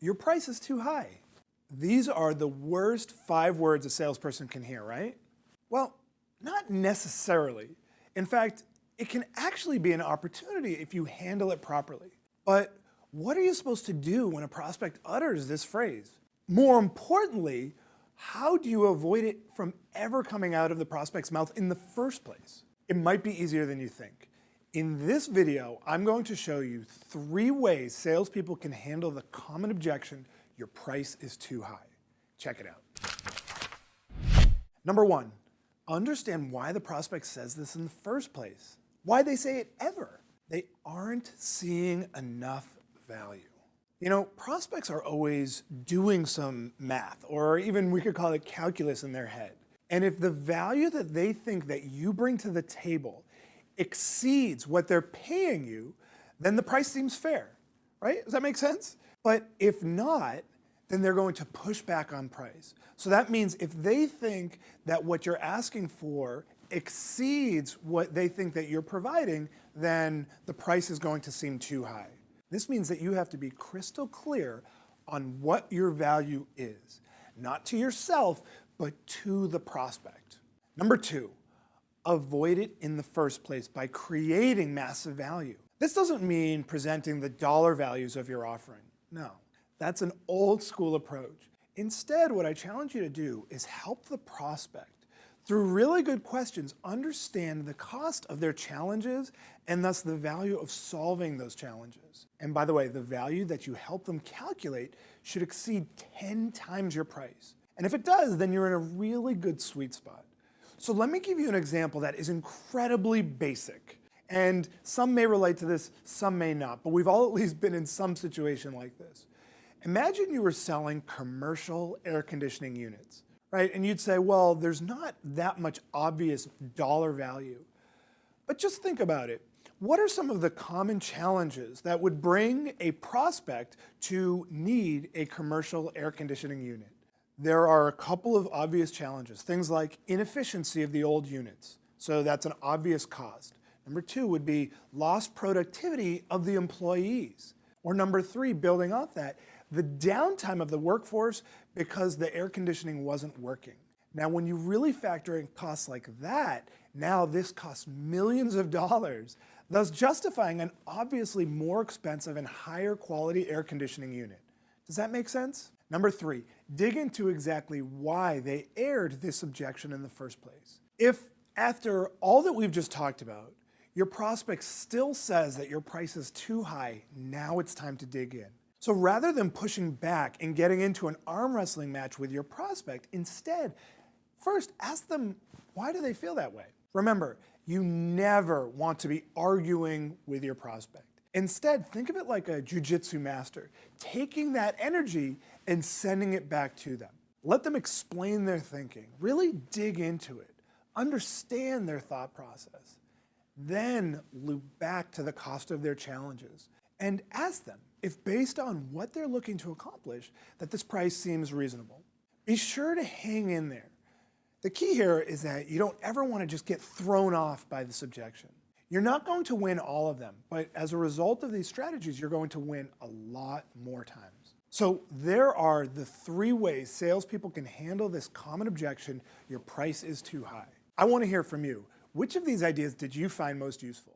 Your price is too high. These are the worst 5 words a salesperson can hear, right? Well, not necessarily. In fact, it can actually be an opportunity if you handle it properly. But what are you supposed to do when a prospect utters this phrase? More importantly, how do you avoid it from ever coming out of the prospect's mouth in the first place? It might be easier than you think. In this video, I'm going to show you 3 ways salespeople can handle the common objection, your price is too high. Check it out. Number 1, understand why the prospect says this in the first place. Why they say it ever. They aren't seeing enough value. You know, prospects are always doing some math, or even we could call it calculus in their head. And if the value that they think that you bring to the table exceeds what they're paying you, then the price seems fair, right? Does that make sense? But if not, then they're going to push back on price. So that means if they think that what you're asking for exceeds what they think that you're providing, then the price is going to seem too high. This means that you have to be crystal clear on what your value is, not to yourself, but to the prospect. Number 2, avoid it in the first place by creating massive value. This doesn't mean presenting the dollar values of your offering. No, that's an old school approach. Instead, what I challenge you to do is help the prospect, through really good questions, understand the cost of their challenges and thus the value of solving those challenges. And by the way, the value that you help them calculate should exceed 10 times your price. And if it does, then you're in a really good sweet spot. So let me give you an example that is incredibly basic. And some may relate to this, some may not, but we've all at least been in some situation like this. Imagine you were selling commercial air conditioning units, right? And you'd say, well, there's not that much obvious dollar value. But just think about it. What are some of the common challenges that would bring a prospect to need a commercial air conditioning unit? There are a couple of obvious challenges. Things like inefficiency of the old units. So that's an obvious cost. Number 2 would be lost productivity of the employees. Or number 3, building off that, the downtime of the workforce because the air conditioning wasn't working. Now, when you really factor in costs like that, now this costs millions of dollars, thus justifying an obviously more expensive and higher quality air conditioning unit. Does that make sense? Number 3, dig into exactly why they aired this objection in the first place. If after all that we've just talked about, your prospect still says that your price is too high, now it's time to dig in. So rather than pushing back and getting into an arm wrestling match with your prospect, instead, first ask them, why do they feel that way? Remember, you never want to be arguing with your prospect. Instead, think of it like a jujitsu master, taking that energy and sending it back to them. Let them explain their thinking, really dig into it, understand their thought process, then loop back to the cost of their challenges and ask them if based on what they're looking to accomplish that this price seems reasonable. Be sure to hang in there. The key here is that you don't ever want to just get thrown off by this objection. You're not going to win all of them, but as a result of these strategies, you're going to win a lot more times. So there are the 3 ways salespeople can handle this common objection, your price is too high. I want to hear from you. Which of these ideas did you find most useful?